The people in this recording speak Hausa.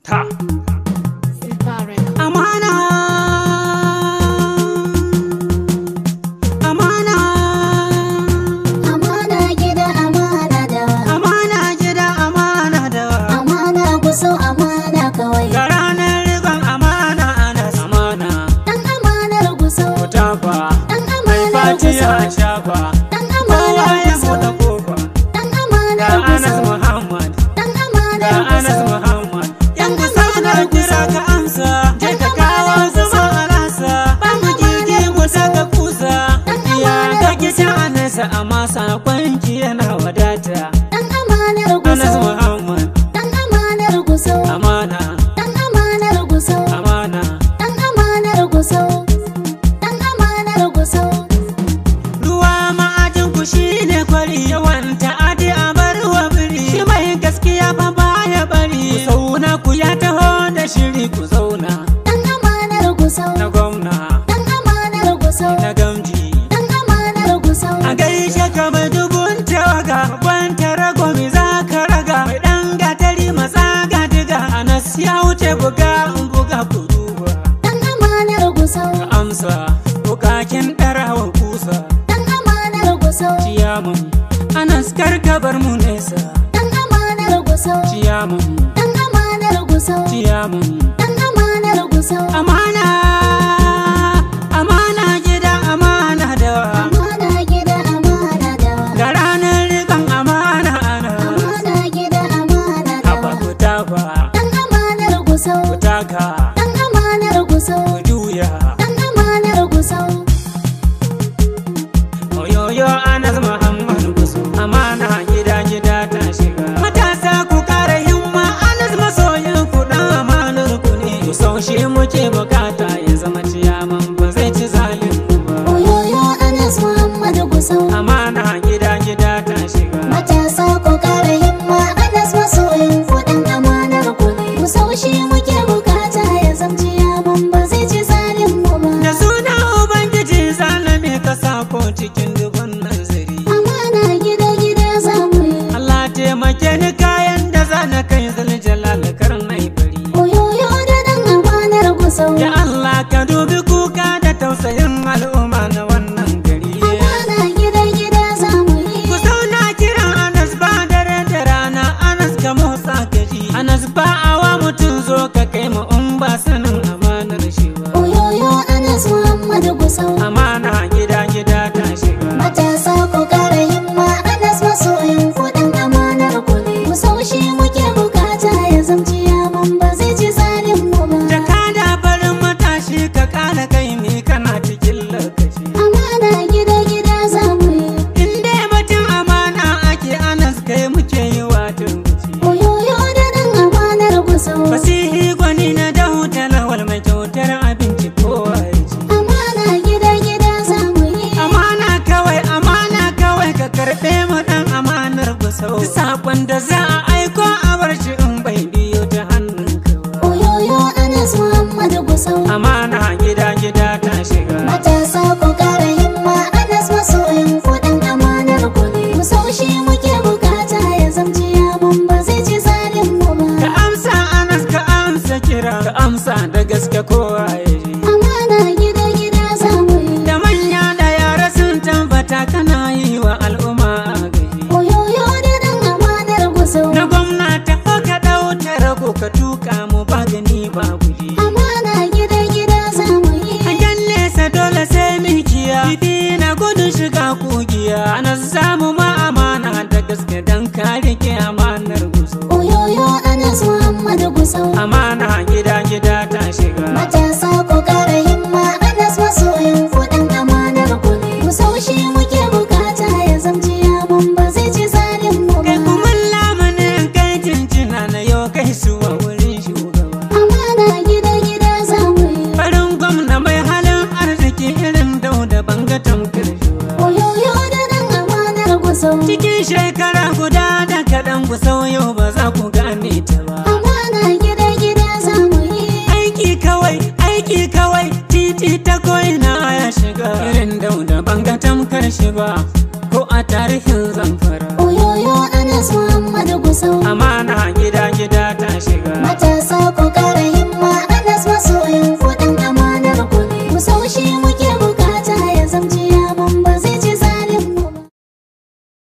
Ta. Amana. Amana. Amana gida amana dawa. Amana gida amana dawa. Amana kuso amana kawai. Ga ranar rigon amana Anas. Amana. Dan amanar kuso. Kutafa. Dan Mai amanar fatiya kuso. shafa. Dan Kowa amanar ya kuso. buɗe kofa. Dan Ga amanar Anas kuso. Muhammad. Dan Ga amanar Anas kuso. Muhammad. Yan Dan kusa na amanar kira kuso. ka amsa. Je Dan ka kawo amanar zama kuso. a rasa. Ba mu Dan gigi amanar mu kuso. daga kusa. Dan Ya amanar ga ki kuso. Anasa amma sakonki yana wadata. Dan amanar Anas kuso. Muhammad. Dan amanar kuso. Amana. Dan amanar kuso. Amana. Dan amanar kuso. Dan amanar kuso. Ruwa ma'ajin ku shine kwari yawan ta'adi a bar wa biri. Shi mai gaskiya fa baya bari. Ku zauna ku ya taho da shiri ku zauna. Dan amanar kuso. Na gwamna. Dan amanar kuso. Na gamji. Dan amanar kuso. A gaishe ka mai dubun tawaga. Gwanta rago mi za ka raga. Mai ɗan gatari matsa gadiga. Anas ya wuce buga in buga ku duba. Dan amanar kuso. Ka amsa bukakin ɗarawa kusa. Dan amanar kuso. Ciyaman Anas karka bar mu nesa. Dan amanar kuso. Ciyaman. Dan amanar kuso. Ciyaman. Dan amanar kuso. Amana. Amana gida amana dawa. Amana gida amana dawa. Ga ranar riƙon amana ana. Amana gida amana Haba dawa. ku tafa. Dan amanar kuso. Ku taka. Dan amanar kuso. Ku juya. Dan amanar kuso. Oyoyo Anas Muhammad Gusu. Amana gida gida ta shiga. Matasa ku kara himma Anas masoyin ku dan amanar ku ne. Ku sau shi muke bukata ya zama ciyaman ba zai ci zalin ku ba. Oyoyo Anas Muhammad kuso. Amana gida gida ta shiga. Matasa ku kara himma Anas masoyin ku dan amanar ku ne. Ku sau shi muke bukata ya zamci yaman ba zai ci zalin mu ba. Da suna Ubangiji zalame ka sako cikin dubun nazari. Amana gida gida za mu yi. Allah taimake ni kayan da zana kai zuljalal karnai bari. Oyoyo da dan amanar kuso. Ya Allah ka dubi kuka da tausayin al'umma na wannan gari. Amana gida gida za mu yi. Ku zauna kiran Anas ba dare da rana Anas ka motsa ka ji. Anas ba awa mutum zo ka kai mu in ba sanin amanar shi ba. Oyoyo Anas Muhammad kuso. Amana gida gida ta shiga. Matasa ku kara himma Anas masoyin ku dan amanar ku ne. Ku sau shi muke bukata ya zamci yaman ba zai ci zalin mu ba. Jaka da farin matashi ka kara kai me kana cikin lokaci. Amana gida gida za mu yi. In dai batun amana ake Anas kai muke yi wa tunguci. Oyoyo da dan amanar kuso. Fasihi gwani na dahu talawal mai kyautar abinci kowa ya ci. Amana gida gida za mu yi. Amana kawai ka karɓe mu ɗan amanar gusau. Sakon da za a aiko a bar shi in bai biyo ta hannun ka ba. Oyoyo Anas Muhammad kuso. Amana gida gida ta shiga. Matasa ku kara himma Anas masoyin ku dan amanar ku ne. Ku sau shi muke bukata ya zamci yaman ba zai ci zalin mu Ka ba. amsa Anas ka amsa kira. Ka amsa da gaske kowa ya ji. Amana gida gida za mu yi. Da manya da yara sun tabbata kana yi wa al'umma agaji. Oyoyo da dan amanar kuso. Na gwamnati ka ɗau ta rago ka tuka mu ba gani ba guji. Amana gida gida za mu yi. Hangen nesa dole sai mikiya. Bibi na gudun shiga kugiya. Anas zamu ma amana da gaske dan ka rike amanar guzo. Oyoyo Anas Muhammad kuso. Amana gida gida ta shiga. Matasa ku kara himma Anas masoyin ku dan amanar ku ne. Ku sau shi muke bukata ya zamci yaman ba zai ci zalin mu ba. Kai kuma lamunin kai cincina na yau kai suwa wurin shugaba. Amana gida gida za mu yi. Farin gwamna mai halin arziki irin dauda banga tamkar shuwa. Oyoyo da dan amanar kuso. Cikin shekara guda da kaɗan ku yau ba za ku gane ta ba. Amana gida gida za mu yi. Aiki kawai titi ta ko'ina ya shiga. Irin dauda banga tamkar shi ba ko a tarihin Zamfara. Oyoyo Anas Muhammad kuso. Amana gida gida ta shiga. Matasa ku